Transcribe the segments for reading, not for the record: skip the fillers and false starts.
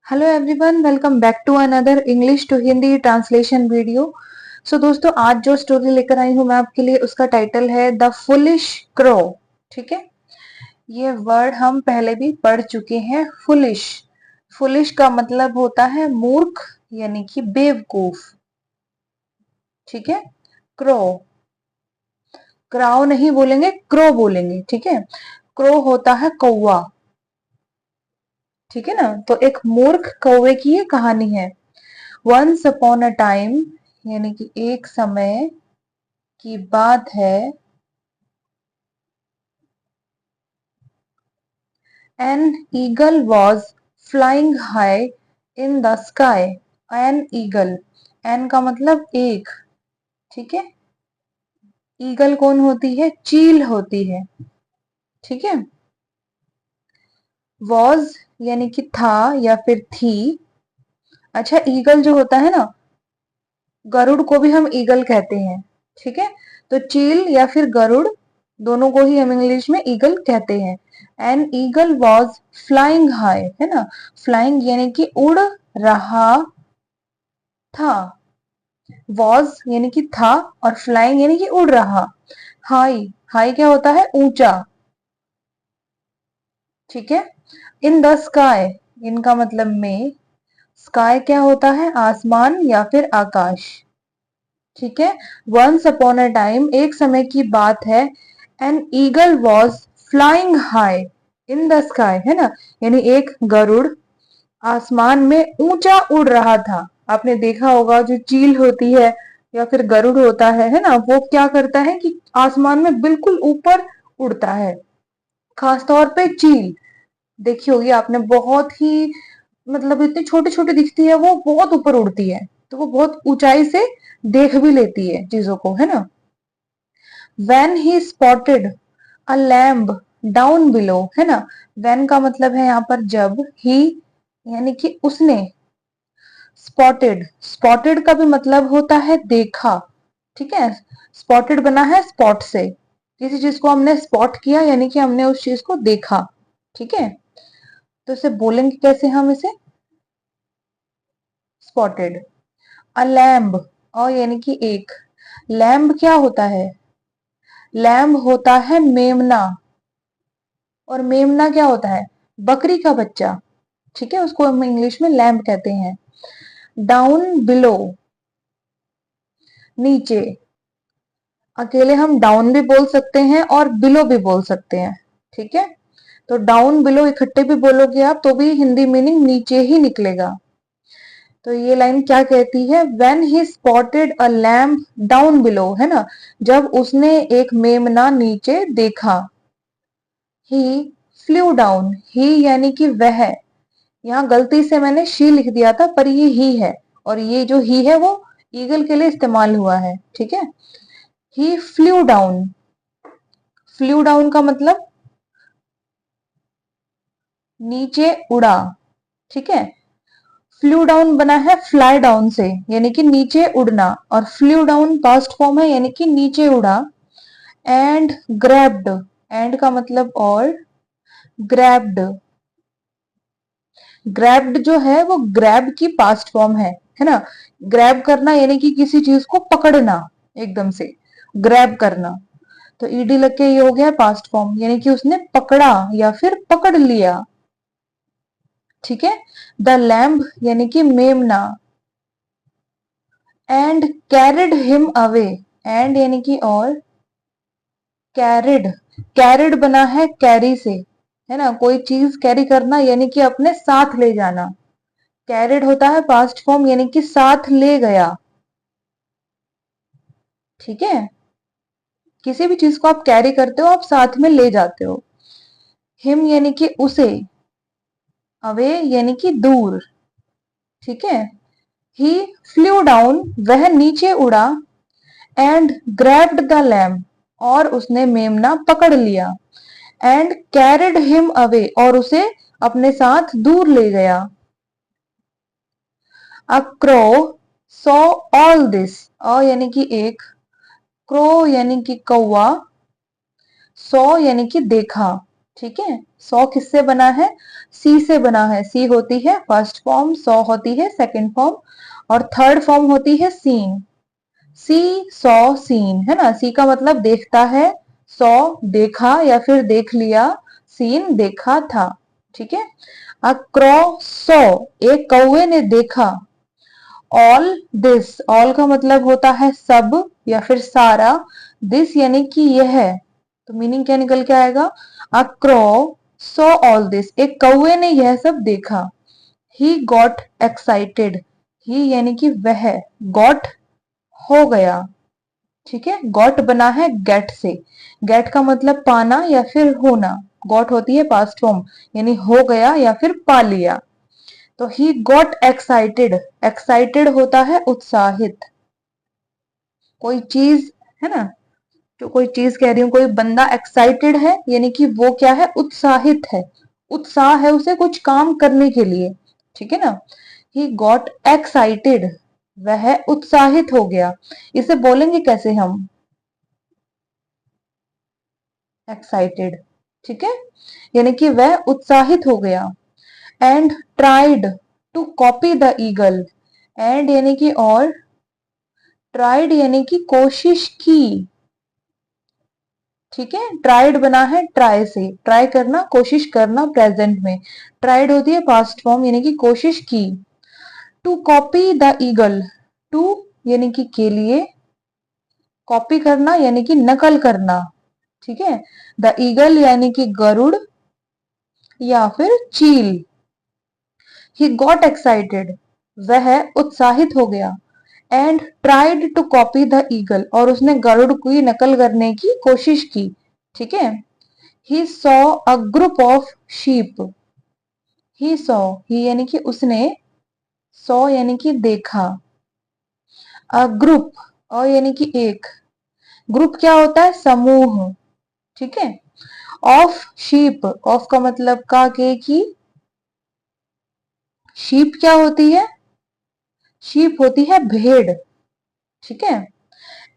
Hello everyone, welcome back to another English to Hindi translation video. So दोस्तों, आज जो story लेकर आई हूँ मैं आपके लिए, उसका टाइटल है द फुलिश क्रो। ठीक है, ये वर्ड हम पहले भी पढ़ चुके हैं। फुलिश, फुलिश का मतलब होता है मूर्ख यानी कि बेवकूफ। ठीक है, क्रो, क्राउ नहीं बोलेंगे, क्रो बोलेंगे। ठीक है, क्रो होता है कौवा। ठीक है ना, तो एक मूर्ख कौवे की ये कहानी है। वंस अपॉन अ टाइम यानी कि एक समय की बात है। An eagle was flying high in the sky. An eagle, an का मतलब एक। ठीक है, ईगल कौन होती है? चील होती है। ठीक है, वॉज यानी कि था या फिर थी। अच्छा, ईगल जो होता है ना, गरुड़ को भी हम ईगल कहते हैं। ठीक है, तो चील या फिर गरुड़ दोनों को ही हम इंग्लिश में ईगल कहते हैं। N eagle was flying high, है ना, फ्लाइंग यानी कि उड़ रहा था। वॉज यानी कि था और फ्लाइंग यानी कि उड़ रहा। हाई, हाई क्या होता है? ऊंचा। ठीक है, इन द स्काई, इनका मतलब में। स्काई क्या होता है? आसमान या फिर आकाश। ठीक है, वंस अपॉन अ टाइम, एक समय की बात है। An eagle was flying high in the sky, है ना, यानी एक गरुड़ आसमान में ऊंचा उड़ रहा था। आपने देखा होगा, जो चील होती है या फिर गरुड़ होता है ना, वो क्या करता है कि आसमान में बिल्कुल ऊपर उड़ता है। खासतौर पे चील देखी होगी आपने, बहुत ही मतलब इतनी छोटी छोटी दिखती है, वो बहुत ऊपर उड़ती है, तो वो बहुत ऊंचाई से देख भी लेती है चीजों को, है ना। When he spotted a lamb down below, है ना, when का मतलब है यहाँ पर जब, he यानी कि उसने, स्पॉटेड, स्पॉटेड का भी मतलब होता है देखा। ठीक है, स्पॉटेड बना है स्पॉट से, किसी चीज को हमने स्पॉट किया यानी कि हमने उस चीज को देखा। ठीक है, तो इसे बोलेंगे कैसे हम इसे? स्पॉटेड। अ लैम्ब, और यानी कि एक। लैम्ब क्या होता है? लैम्ब होता है मेमना, और मेमना क्या होता है? बकरी का बच्चा। ठीक है, उसको हम इंग्लिश में लैम्ब कहते हैं। डाउन बिलो, नीचे। अकेले हम डाउन भी बोल सकते हैं और बिलो भी बोल सकते हैं। ठीक है, तो डाउन बिलो इकट्ठे भी बोलोगे आप तो भी हिंदी मीनिंग नीचे ही निकलेगा। तो ये लाइन क्या कहती है? When he spotted a lamb down below, है ना, जब उसने एक मेमना नीचे देखा। He flew down, he यानी कि वह, यहाँ गलती से मैंने शी लिख दिया था, पर ये ही है, और ये जो ही है वो ईगल के लिए इस्तेमाल हुआ है। ठीक है, ही फ्लू डाउन, फ्लू डाउन का मतलब नीचे उड़ा। ठीक है, फ्लू डाउन बना है फ्लाई डाउन से, यानी कि नीचे उड़ना, और फ्लू डाउन पास्ट फॉर्म है यानी कि नीचे उड़ा। एंड ग्रैब्ड, एंड का मतलब और, ग्रैब्ड, ग्रैब्ड जो है वो ग्रैब की पास्ट फॉर्म है ना। ग्रैब करना यानी कि किसी चीज को पकड़ना, एकदम से ग्रैब करना। तो ईडी लग के ये हो गया पास्ट फॉर्म, यानी कि उसने पकड़ा या फिर पकड़ लिया। ठीक है, द लैम्ब यानी कि मेमना। And carried him away, and यानी कि और, कैरिड, कैरिड बना है कैरी से, है ना, कोई चीज कैरी करना यानी कि अपने साथ ले जाना। कैरिड होता है पास्ट फॉर्म यानी कि साथ ले गया। ठीक है, किसी भी चीज को आप कैरी करते हो, आप साथ में ले जाते हो। हिम यानी कि उसे, अवे यानी कि दूर। ठीक है, ही फ्लू डाउन, वह नीचे उड़ा। एंड ग्रैब्ड द लैम्ब, और उसने मेमना पकड़ लिया। एंड कैरिड हिम अवे, और उसे अपने साथ दूर ले गया। A crow saw all this, a यानी कि एक, क्रो यानी कि कौवा, सॉ यानी कि देखा। ठीक है। सॉ किससे बना है? सी से बना है। सी होती है फर्स्ट फॉर्म, सॉ होती है सेकंड फॉर्म, और थर्ड फॉर्म होती है सीन। सी सॉ सीन, है ना। सी का मतलब देखता है, सॉ देखा या फिर देख लिया, सीन देखा था। ठीक है। अ क्रॉ सॉ, एक कौवे ने देखा। ऑल दिस, ऑल का मतलब होता है सब या फिर सारा, दिस यानी कि यह, तो मीनिंग क्या निकल के आएगा? अ क्रॉ सॉ ऑल दिस, एक कौवे ने यह सब देखा। ही गॉट एक्साइटेड, ही यानी कि वह, गॉट हो गया। ठीक है। गॉट बना है गेट से। गेट का मतलब पाना या फिर होना। गॉट होती है पास्ट फॉर्म, यानी हो गया या फिर पा लिया। तो ही गॉट एक्साइटेड, एक्साइटेड होता है उत्साहित। कोई चीज, है ना, जो कोई चीज कह रही हूँ, कोई बंदा एक्साइटेड है यानी कि वो क्या है? उत्साहित है। उत्साह है उसे कुछ काम करने के लिए। ठीक है ना। ही गॉट एक्साइटेड, वह उत्साहित हो गया। इसे बोलेंगे कैसे हम? एक्साइटेड। ठीक है। यानी कि वह उत्साहित हो गया। And tried to copy the eagle, and यानी कि और, ट्राइड यानी कि कोशिश की। ठीक है। ट्राइड बना है ट्राई से, ट्राई करना, कोशिश करना प्रेजेंट में। ट्राइड होती है पास्ट फॉर्म, यानी कि कोशिश की। To copy the eagle, to यानी कि के लिए, कॉपी करना यानी कि नकल करना। ठीक है। द ईगल यानी कि गरुड़ या फिर चील। ही गॉट एक्साइटेड, वह उत्साहित हो गया। And tried to copy the eagle, और उसने गरुड़ की नकल करने की कोशिश की। ठीक है। He saw a group of sheep, he saw, he यानी कि उसने, सॉ यानी कि देखा, अ ग्रुप, अ यानी कि एक, ग्रुप क्या होता है? समूह। ठीक है। ऑफ शीप, ऑफ का मतलब का, के की, शीप क्या होती है? शीप होती है भेड़। ठीक है।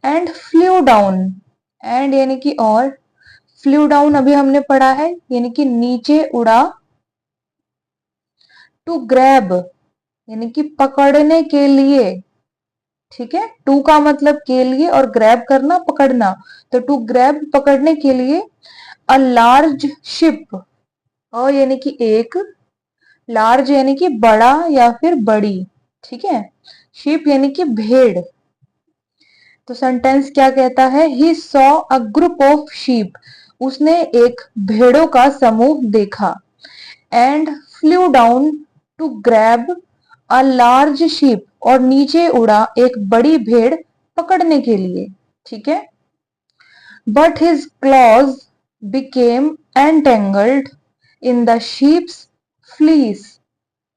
एंड फ्ल्यू डाउन, एंड यानी कि और, फ्ल्यू डाउन अभी हमने पढ़ा है, यानी कि नीचे उड़ा। टू ग्रैब यानी कि पकड़ने के लिए। ठीक है। टू का मतलब के लिए, और ग्रैब करना, पकड़ना। तो टू ग्रैब पकड़ने के लिए। अ लार्ज शिप, अ यानी कि एक, लार्ज यानी कि बड़ा या फिर बड़ी। ठीक है। शिप यानी कि भेड़। तो सेंटेंस क्या कहता है? He saw a group of sheep, उसने एक भेड़ों का समूह देखा। And flew down to grab a large sheep, और नीचे उड़ा एक बड़ी भेड़ पकड़ने के लिए। ठीक है। But his clause became entangled in the sheeps fleece.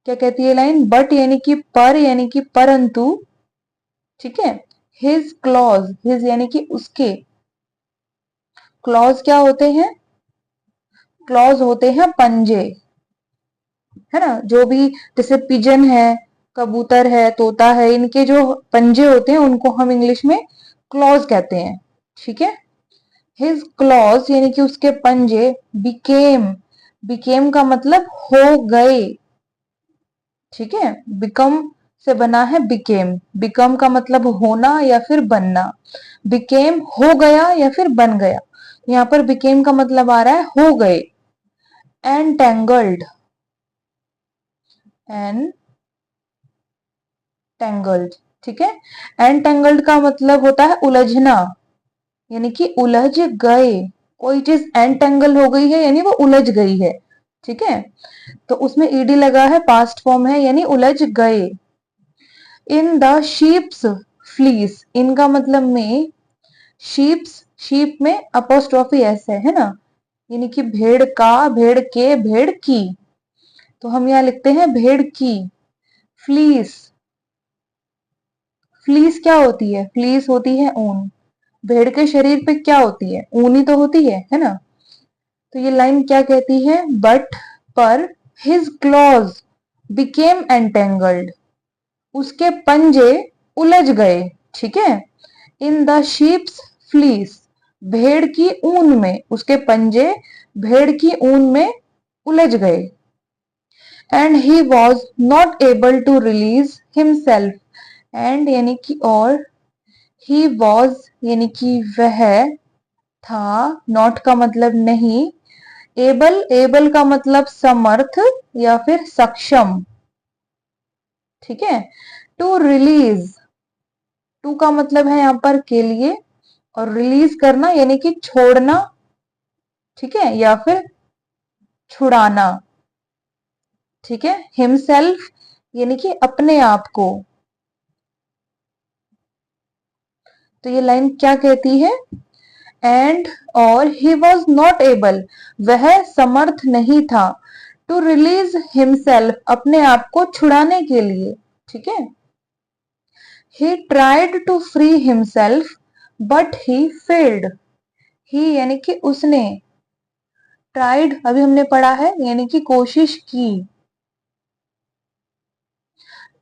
क्या कहती है लाइन? बट यानी कि पर, यानी कि परंतु। ठीक है। हिज क्लॉज, हिज यानी कि उसके, क्लॉज क्या होते हैं? क्लॉज होते हैं पंजे, है ना। जो भी, जैसे पिजन है, कबूतर है, तोता है, इनके जो पंजे होते हैं उनको हम इंग्लिश में क्लॉज कहते हैं। ठीक है। हिज क्लॉज यानी कि उसके पंजे, बिकेम, बिकेम का मतलब हो गए। ठीक है। बिकम से बना है बिकेम, बिकम का मतलब होना या फिर बनना। बिकेम हो गया या फिर बन गया। यहाँ पर बिकेम का मतलब आ रहा है हो गए। Entangled, entangled. ठीक है। एनटेंगल्ड का मतलब होता है उलझना, यानी कि उलझ गए। कोई चीज एनटेंगल हो गई है यानी वो उलझ गई है। ठीक है। तो उसमें ईडी लगा है, पास्ट फॉर्म है, यानी उलझ गए। इन द शीप्स फ्लीस, इनका मतलब में, शीप्स, शीप में अपोस्ट्रोफी एस है ना, यानी कि भेड़ का, भेड़ के, भेड़ की। तो हम यहाँ लिखते हैं भेड़ की। फ्लीस, फ्लीस क्या होती है? फ्लीस होती है ऊन। भेड़ के शरीर पे क्या होती है? ऊन ही तो होती है ना। तो ये लाइन क्या कहती है? बट, पर, हिज क्लॉज बिकेम एंटेंगल्ड, उसके पंजे उलझ गए। ठीक है। इन द शीप्स फ्लीस, भेड़ की ऊन में, उसके पंजे भेड़ की ऊन में उलझ गए। And he was not able to release himself, and यानी कि और, ही वॉज यानी कि वह था, नॉट का मतलब नहीं, एबल, एबल का मतलब समर्थ या फिर सक्षम, ठीक है। टू रिलीज, टू का मतलब है यहां पर के लिए, और रिलीज करना यानी कि छोड़ना, ठीक है, या फिर छुड़ाना, ठीक है। हिमसेल्फ यानी कि अपने आप को। तो ये लाइन क्या कहती है, एंड और ही वॉज नॉट एबल, वह समर्थ नहीं था, टू रिलीज हिमसेल्फ, अपने आप को छुड़ाने के लिए, ठीक है। He tried to free himself but he failed, he यानी कि उसने, ट्राइड अभी हमने पढ़ा है यानी कि कोशिश की,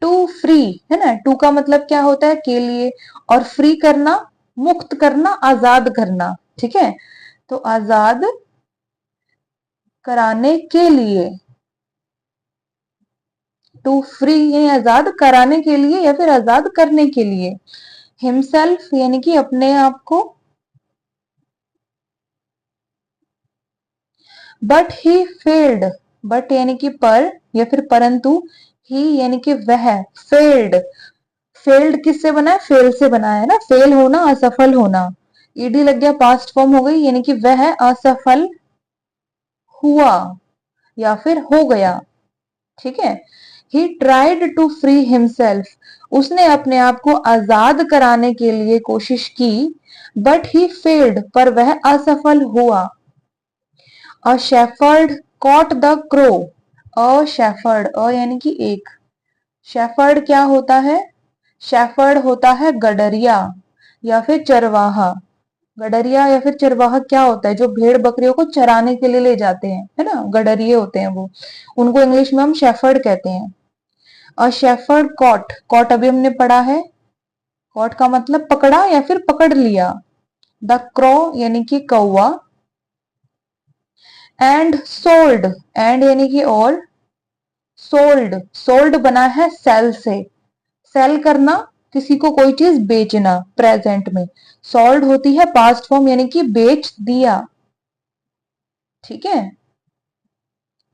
टू फ्री है ना, टू का मतलब क्या होता है, के लिए, और फ्री करना, मुक्त करना, आजाद करना, ठीक है। तो आजाद कराने के लिए, टू फ्री यानी आजाद कराने के लिए या फिर आजाद करने के लिए, हिमसेल्फ यानी कि अपने आप को, बट ही फेल्ड, बट यानी कि पर या फिर परंतु, ही यानी कि वह, फेल्ड, फेल्ड किससे बना है, फेल से बना है ना, फेल होना, असफल होना, ईडी लग गया, पास्ट फॉर्म हो गई, यानी कि वह असफल हुआ या फिर हो गया, ठीक है। He tried to free himself, उसने अपने आप को आजाद कराने के लिए कोशिश की, बट ही फेल्ड, पर वह असफल हुआ। A shepherd caught the crow, a shepherd, a यानी कि एक, शेफर्ड क्या होता है, शेफर्ड होता है गडरिया या फिर चरवाहा। गडरिया या फिर चरवाहा क्या होता है, जो भेड़ बकरियों को चराने के लिए ले जाते हैं, है ना, गडरिये होते हैं वो, उनको इंग्लिश में हम शेफर्ड कहते हैं। अ शेफर्ड कॉट, कॉट अभी हमने पढ़ा है, कॉट का मतलब पकड़ा या फिर पकड़ लिया। द क्रो यानी कि कौवा, एंड सोल्ड, एंड यानी कि और, सोल्ड, सोल्ड बना है सेल से, सेल करना, किसी को कोई चीज बेचना, प्रेजेंट में, सोल्ड होती है पास्ट फॉर्म यानी कि बेच दिया, ठीक है।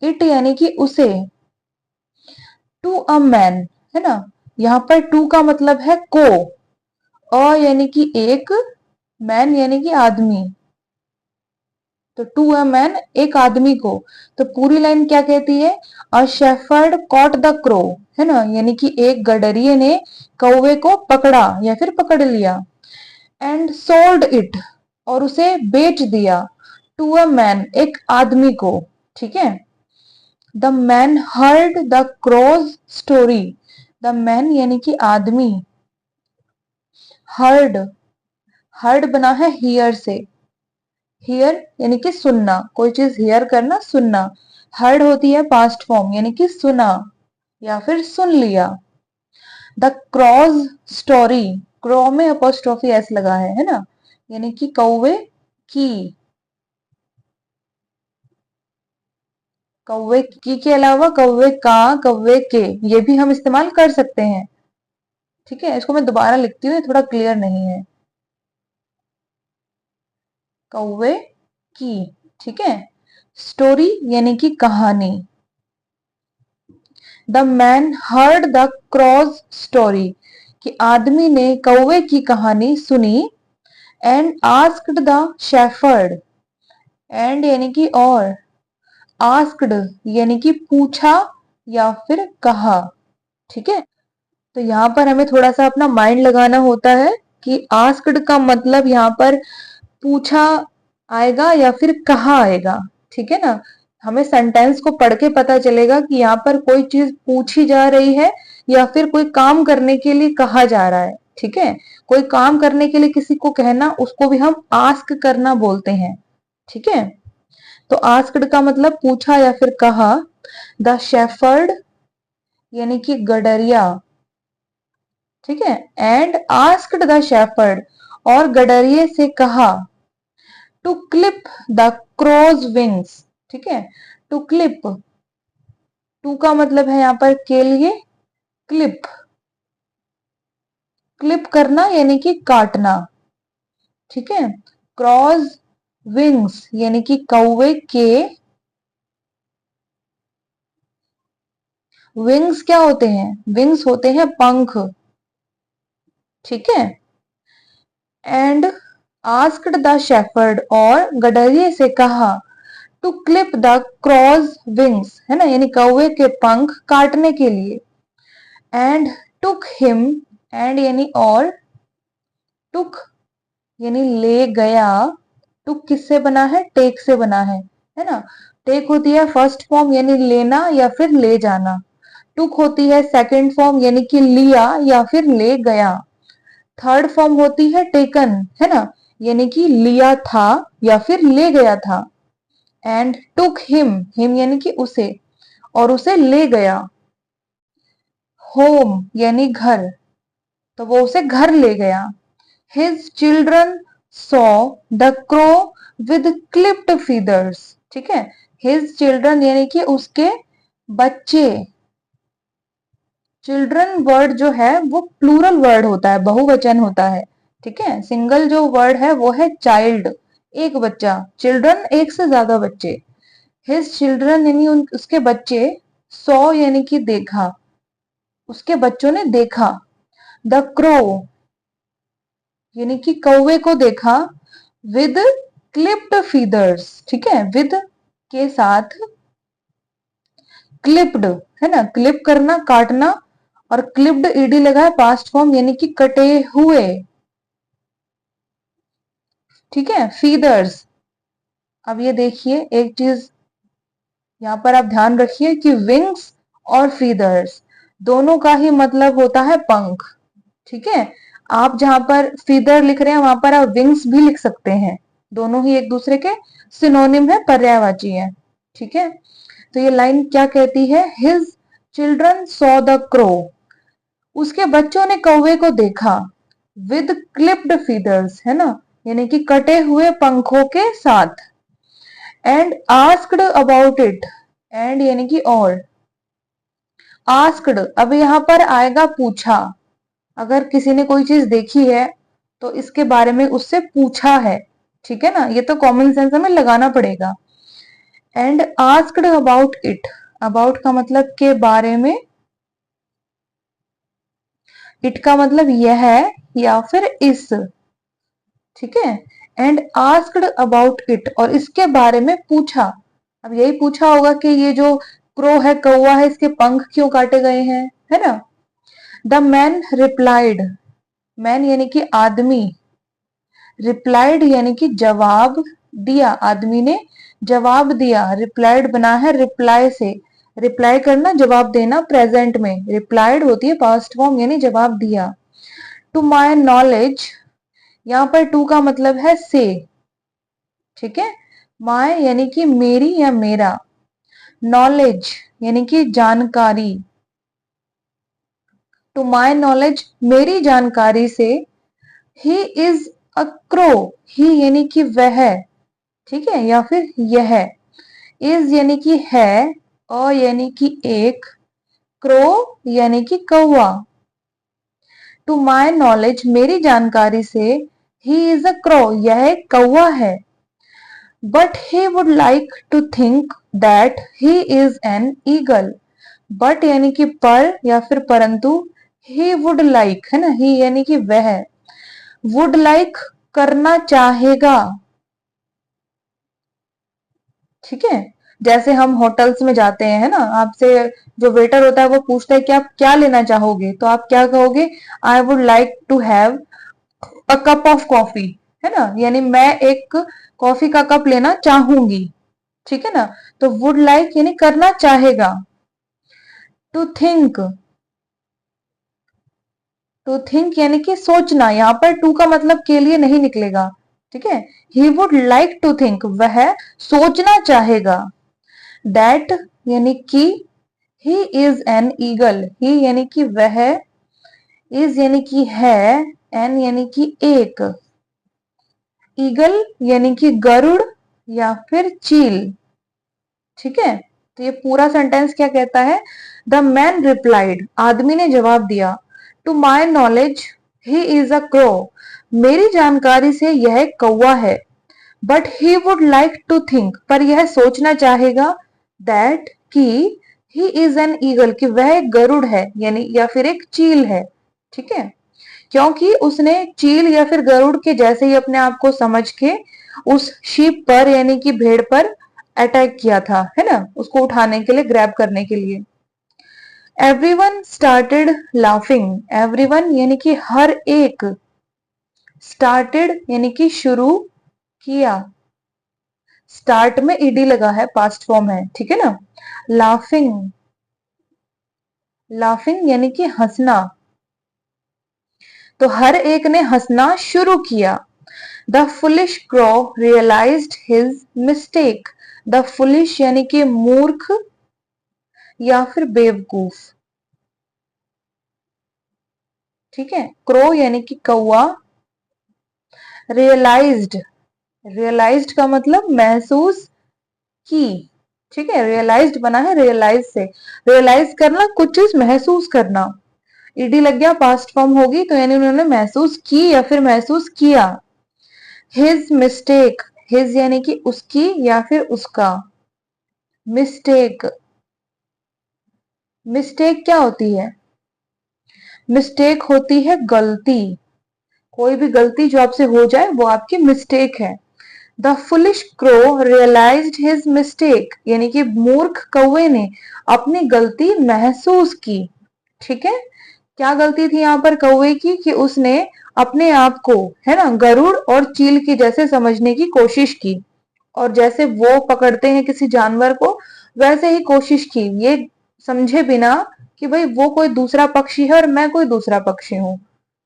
इट यानी कि उसे, टू अ मैन, है ना, यहां पर टू का मतलब है को, अ यानी कि एक, मैन यानी कि आदमी, तो टू अ मैन एक आदमी को। तो पूरी लाइन क्या कहती है, अ शेफर्ड कॉट द क्रो, है ना, यानी कि एक गडरिये ने कौवे को पकड़ा या फिर पकड़ लिया, एंड सोल्ड इट, और उसे बेच दिया, टू अ मैन एक आदमी को, ठीक है। The man heard the crow's story, the man यानी कि आदमी, हर्ड, हर्ड बना है हियर से, हियर यानी कि सुनना, कोई चीज हियर करना, सुनना, हर्ड होती है पास्ट फॉर्म यानी कि सुना या फिर सुन लिया। द क्रॉज स्टोरी, क्रॉ में अपोस्ट्रोफी एस लगा है ना, यानी कि कौवे की, कौवे की के अलावा कौवे का, कौवे के, ये भी हम इस्तेमाल कर सकते हैं, ठीक है। इसको मैं दोबारा लिखती हूँ, थोड़ा क्लियर नहीं है, कौवे की, ठीक है। स्टोरी यानी कि कहानी, the man heard the crow's story, कि आदमी ने कौवे की कहानी सुनी, and asked the shepherd, and यानी कि और, आस्क्ड यानी कि पूछा या फिर कहा, ठीक है। तो यहाँ पर हमें थोड़ा सा अपना माइंड लगाना होता है कि आस्क्ड का मतलब यहाँ पर पूछा आएगा या फिर कहा आएगा, ठीक है ना। हमें सेंटेंस को पढ़ के पता चलेगा कि यहाँ पर कोई चीज पूछी जा रही है या फिर कोई काम करने के लिए कहा जा रहा है, ठीक है। कोई काम करने के लिए किसी को कहना, उसको भी हम आस्क करना बोलते हैं, ठीक है। तो आस्क्ड का मतलब पूछा या फिर कहा। द शेफर्ड यानी कि गडरिया, ठीक है, एंड आस्क्ड द शेफर्ड, और गडरिये से कहा, to clip the crow's wings, ठीक है। टू क्लिप, टू का मतलब है यहाँ पर के लिए क्लिप, क्लिप करना यानी कि काटना, ठीक है। क्रॉस विंग्स यानी कि कौवे के, विंग्स क्या होते हैं, विंग्स होते हैं पंख, ठीक है। एंड आस्क्ड द शेफर्ड, और गडरिये से कहा, to clip the crow's wings, है ना, यानी कौवे के पंख काटने के लिए। एंड टुक हिम, एंड यानी और, टुक यानी ले गया, टुक किससे बना है, टेक से बना है ना। टेक होती है फर्स्ट फॉर्म यानी लेना या फिर ले जाना, टुक होती है सेकंड फॉर्म यानी कि लिया या फिर ले गया, थर्ड फॉर्म होती है टेकन, है ना, यानी कि लिया था या फिर ले गया था। एंड टुक हिम, हिम यानी कि उसे, और उसे ले गया। होम यानी घर, तो वो उसे घर ले गया। His children saw the crow with clipped feathers, ठीक है। हिज चिल्ड्रन यानी कि उसके बच्चे, चिल्ड्रन वर्ड जो है वो प्लूरल वर्ड होता है, बहुवचन होता है, ठीक है। सिंगल जो वर्ड है वो है चाइल्ड, एक बच्चा, चिल्ड्रन एक से ज्यादा बच्चे। हिज चिल्ड्रन यानी उसके बच्चे, सॉ यानी कि देखा, उसके बच्चों ने देखा। द क्रो यानी कि कौवे को देखा, विद क्लिप्ड फीदर्स, ठीक है, विद के साथ, क्लिप्ड है ना, क्लिप करना काटना, और क्लिप्ड ईडी लगा है पास्ट फॉर्म यानी कि कटे हुए, ठीक है, फीदर्स। अब ये देखिए एक चीज यहाँ पर आप ध्यान रखिए कि विंग्स और फीदर्स दोनों का ही मतलब होता है पंख, ठीक है। आप जहां पर फीदर लिख रहे हैं वहां पर आप विंग्स भी लिख सकते हैं, दोनों ही एक दूसरे के सिनोनिम है, पर्यायवाची है, ठीक है। तो ये लाइन क्या कहती है, his children saw the crow, उसके बच्चों ने कौवे को देखा, विद क्लिप्ड फीदर्स, है ना, यानी कि कटे हुए पंखों के साथ। And asked about it, and यानी कि और, आस्क्ड अब यहां पर आएगा पूछा, अगर किसी ने कोई चीज देखी है तो इसके बारे में उससे पूछा है, ठीक है ना, ये तो कॉमन सेंस हमें लगाना पड़ेगा। And asked about it, about का मतलब के बारे में, इट का मतलब यह है या फिर इस, ठीक है। एंड आस्क्ड अबाउट इट, और इसके बारे में पूछा, अब यही पूछा होगा कि ये जो क्रो है, कौवा है, इसके पंख क्यों काटे गए हैं, है ना। द मैन रिप्लाइड, मैन यानी कि आदमी, रिप्लाइड यानी कि जवाब दिया, आदमी ने जवाब दिया, रिप्लाइड बना है रिप्लाई से, रिप्लाई करना जवाब देना, प्रेजेंट में रिप्लाइड होती है पास्ट फॉर्म यानी जवाब दिया। टू माई नॉलेज, यहां पर टू का मतलब है से, ठीक है। माय यानी कि मेरी या मेरा, नॉलेज यानी कि जानकारी, टू माई नॉलेज मेरी जानकारी से, ही इज अ क्रो, ही यानी कि वह, ठीक है, या फिर यह, इज यानी कि है, अ यानी कि एक, क्रो यानी कि कौवा। टू माई नॉलेज मेरी जानकारी से, ही इज अ क्रो, यह एक कौवा है। But he would like to think that he is an eagle, but यानी कि पर या फिर परंतु, ही वुड लाइक है ना, ही यानी कि वह, वुड लाइक करना चाहेगा, ठीक है। जैसे हम होटल्स में जाते हैं, है ना, आपसे जो वेटर होता है वो पूछता है कि आप क्या लेना चाहोगे, तो आप क्या कहोगे, I would like to have a cup of coffee, है ना, यानी मैं एक कॉफी का कप लेना चाहूंगी, ठीक है ना। तो वुड लाइक यानी करना चाहेगा। टू थिंक, टू थिंक यानी कि सोचना, यहाँ पर टू का मतलब के लिए नहीं निकलेगा, ठीक है। He would like to think, वह सोचना चाहेगा। दैट यानी कि, he is an eagle, he यानी कि वह, इज यानी कि है, एन यानी कि एक, ईगल यानी कि गरुड़ या फिर चील। ठीक है, तो ये पूरा सेंटेंस क्या कहता है? द मैन रिप्लाइड, आदमी ने जवाब दिया, to my knowledge he is a crow, मेरी जानकारी से यह एक कौवा है, but he would like to think, पर यह सोचना चाहेगा, दैट कि ही इज एन ईगल, कि वह एक गरुड़ है यानी या फिर एक चील है। ठीक है, क्योंकि उसने चील या फिर गरुड़ के जैसे ही अपने आप को समझ के उस शीप पर यानी कि भेड़ पर अटैक किया था, है ना, उसको उठाने के लिए, ग्रैब करने के लिए। एवरीवन स्टार्टेड लाफिंग, एवरीवन यानी कि हर एक, स्टार्टेड यानी कि शुरू किया, स्टार्ट में ईडी लगा है, पास्ट फॉर्म है, ठीक है ना। लाफिंग, लाफिंग यानी कि हंसना, तो हर एक ने हंसना शुरू किया। The foolish crow realised his mistake, the foolish यानी कि मूर्ख या फिर बेवकूफ। ठीक है, क्रो यानी कि कौवा, रियलाइज्ड, रियलाइज्ड का मतलब महसूस की। ठीक है, रियलाइज्ड बना है रियलाइज से, रियलाइज करना, कुछ चीज महसूस करना। ईडी लग गया, पास्ट फॉर्म होगी, तो यानी उन्होंने महसूस की या फिर महसूस किया। हिज मिस्टेक, हिज यानी कि उसकी या फिर उसका। मिस्टेक, मिस्टेक क्या होती है? मिस्टेक होती है गलती, कोई भी गलती जो आपसे हो जाए वो आपकी मिस्टेक है। The foolish crow realised his mistake, यानी कि मूर्ख कौवे ने अपनी गलती महसूस की। ठीक है, क्या गलती थी यहाँ पर कौवे की? कि उसने अपने आप को, है ना, गरुड़ और चील की जैसे समझने की कोशिश की, और जैसे वो पकड़ते हैं किसी जानवर को वैसे ही कोशिश की, ये समझे बिना कि भाई वो कोई दूसरा पक्षी है और मैं कोई दूसरा पक्षी हूँ,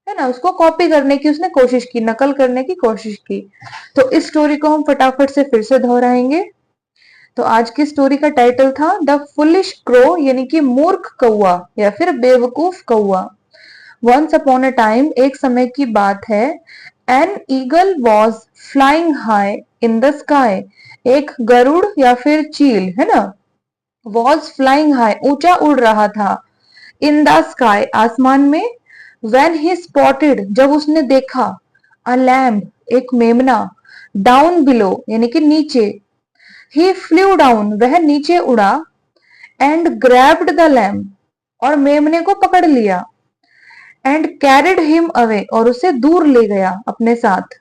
है ना, उसको कॉपी करने की उसने कोशिश की, नकल करने की कोशिश की। तो इस स्टोरी को हम फटाफट से फिर से दोहराएंगे। तो आज की स्टोरी का टाइटल था द फुलिश क्रो, यानी कि मूर्ख कौवा या फिर बेवकूफ कौवा। वंस अपॉन अ टाइम, एक समय की बात है, an eagle was flying high in the sky, एक गरुड़ या फिर चील, है ना, वॉज फ्लाइंग हाई, ऊंचा उड़ रहा था, इन द स्काई, आसमान में, व्हेन ही स्पॉटेड, जब उसने देखा, अ लैम्ब, एक मेमना, डाउन बिलो यानी कि नीचे, ही फ्लू डाउन, वह नीचे उड़ा, एंड ग्रैब्ड द लैम्ब, और मेमने को पकड़ लिया, एंड कैरिड हिम अवे, और उसे दूर ले गया अपने साथ।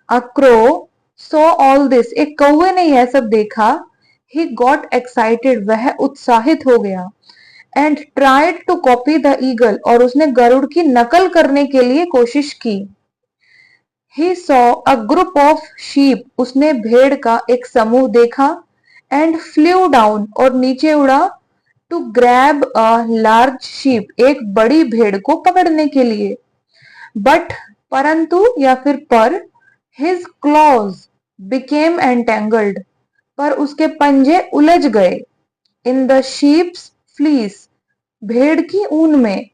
A crow so all this, एक कौवे ने यह सब देखा, ही गॉट एक्साइटेड, वह उत्साहित हो गया, and tried to copy the eagle, और उसने गरुड़ की नकल करने के लिए कोशिश की। ही saw a group of sheep, उसने भेड़ का एक समूह देखा, एंड फ्लू डाउन, और नीचे उड़ा, to grab a large sheep, एक बड़ी भेड़ को पकड़ने के लिए। बट, परंतु या फिर पर, हिज क्लॉज बिकेम एंटेंगल्ड, पर उसके पंजे उलझ गए, इन द शीप्स फ्लीस, भेड़ की ऊन में,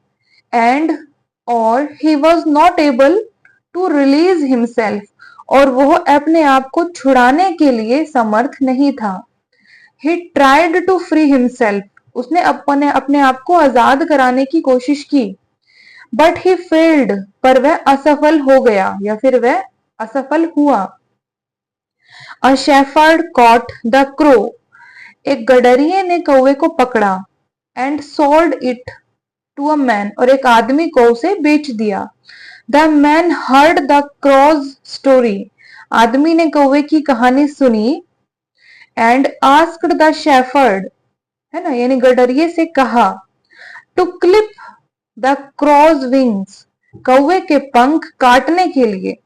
एंड, और he was not able to release himself, और वह अपने आप को छुड़ाने के लिए समर्थ नहीं था। He tried to free himself, उसने अपने अपने आप को आजाद कराने की कोशिश की, बट ही फेल्ड, पर वह असफल हो गया या फिर वह असफल हुआ। A shepherd caught the crow, एक गडरिये ने कौवे को पकड़ा, and sold it to a man, और एक आदमी को उसे बेच दिया। The man heard the crow's story, आदमी ने कौवे की कहानी सुनी, एंड आस्क्ड द शेफर्ड, है ना, यानी गडरिये से कहा, टू क्लिप द क्रॉज विंग्स, कौवे के पंख काटने के लिए,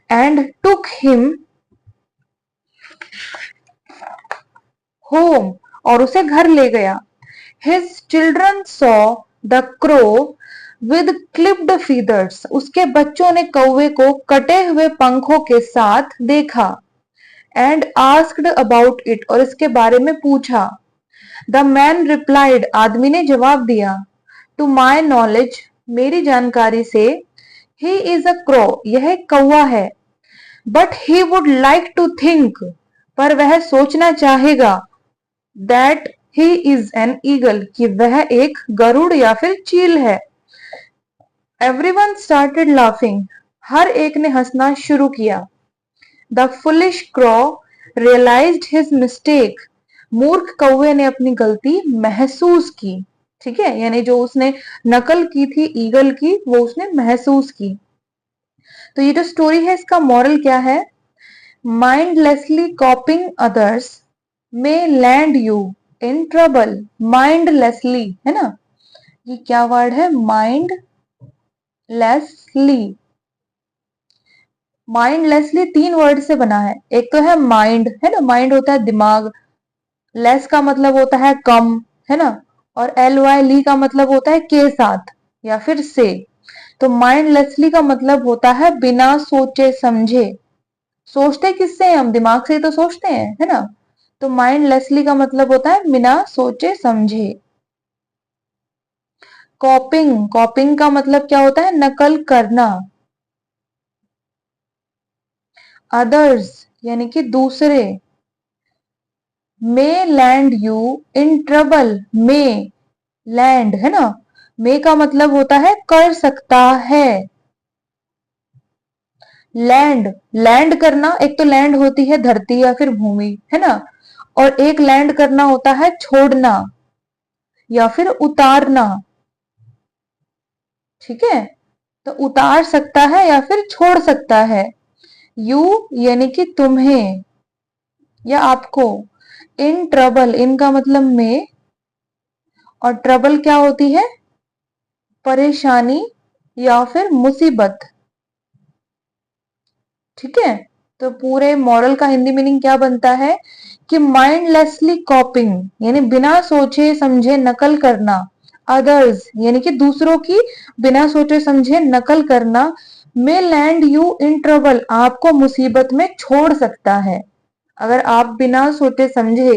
एंड टुक हिम होम, और उसे घर ले गया। His children saw the crow with clipped feathers, उसके बच्चों ने कौवे को कटे हुए पंखों के साथ देखा, एंड आस्क्ड अबाउट इट, और इसके बारे में पूछा। द मैन रिप्लाइड, आदमी ने जवाब दिया, टू माई नॉलेज, मेरी जानकारी से, ही इज अ क्रो, यह कौवा है, but he would like to think, पर वह सोचना चाहेगा, that he is an eagle, कि वह एक गरुड़ या फिर चील है। एवरीवन स्टार्टेड लाफिंग, हर एक ने हंसना शुरू किया। The foolish crow realised his mistake, मूर्ख कौवे ने अपनी गलती महसूस की। ठीक है, यानी जो उसने नकल की थी ईगल की, वो उसने महसूस की। तो ये जो स्टोरी है इसका मॉरल क्या है? Mindlessly कॉपिंग others may land you in trouble. Mindlessly है ना, ये क्या वर्ड है? माइंडलेसली। माइंडलेसली 3 वर्ड से बना है। एक तो है माइंड, है ना, माइंड होता है दिमाग, लेस का मतलब होता है कम, है ना, और एल वाई ली का मतलब होता है के साथ या फिर से। तो माइंडलेसली का मतलब होता है बिना सोचे समझे। सोचते किससे हैं हम? दिमाग से ही तो सोचते हैं, है ना। तो माइंडलेसली का मतलब होता है बिना सोचे समझे। कॉपिंग, कॉपिंग का मतलब क्या होता है? नकल करना। अदर्स यानी कि दूसरे। May land you in trouble, may land है ना, मे का मतलब होता है कर सकता है। लैंड, लैंड करना, एक तो लैंड होती है धरती या फिर भूमि, है ना, और एक लैंड करना होता है छोड़ना या फिर उतारना। ठीक है, तो उतार सकता है या फिर छोड़ सकता है। यू यानी कि तुम्हें या आपको। इन ट्रबल, इन का मतलब में, और ट्रबल क्या होती है? परेशानी या फिर मुसीबत। ठीक है, तो पूरे मॉरल का हिंदी मीनिंग क्या बनता है कि माइंडलेसली कॉपिंग यानी बिना सोचे समझे नकल करना, अदर्स यानी कि दूसरों की बिना सोचे समझे नकल करना, मे लैंड यू इन ट्रबल आपको मुसीबत में छोड़ सकता है। अगर आप बिना सोचे समझे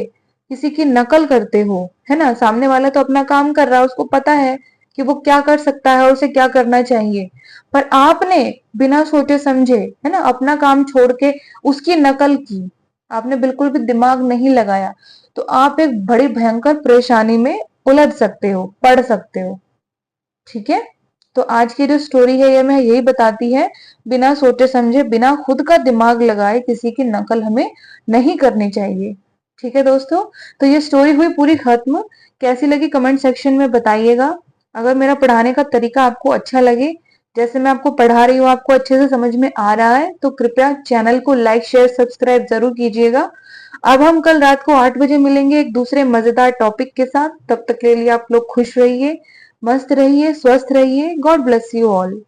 किसी की नकल करते हो, है ना, सामने वाला तो अपना काम कर रहा है, उसको पता है कि वो क्या कर सकता है और उसे क्या करना चाहिए, पर आपने बिना सोचे समझे, है ना, अपना काम छोड़ के उसकी नकल की, आपने बिल्कुल भी दिमाग नहीं लगाया, तो आप एक बड़ी भयंकर परेशानी में उलझ सकते हो, पड़ सकते हो। ठीक है, तो आज की जो स्टोरी है ये मैं यही बताती है, बिना सोचे समझे, बिना खुद का दिमाग लगाए किसी की नकल हमें नहीं करनी चाहिए। ठीक है दोस्तों, तो ये स्टोरी हुई पूरी खत्म। कैसी लगी कमेंट सेक्शन में बताइएगा। अगर मेरा पढ़ाने का तरीका आपको अच्छा लगे, जैसे मैं आपको पढ़ा रही हूँ आपको अच्छे से समझ में आ रहा है, तो कृपया चैनल को लाइक शेयर सब्सक्राइब जरूर कीजिएगा। अब हम कल रात को 8 बजे मिलेंगे एक दूसरे मजेदार टॉपिक के साथ। तब तक के लिए आप लोग खुश रहिए, मस्त रहिए, स्वस्थ रहिए। God bless you all.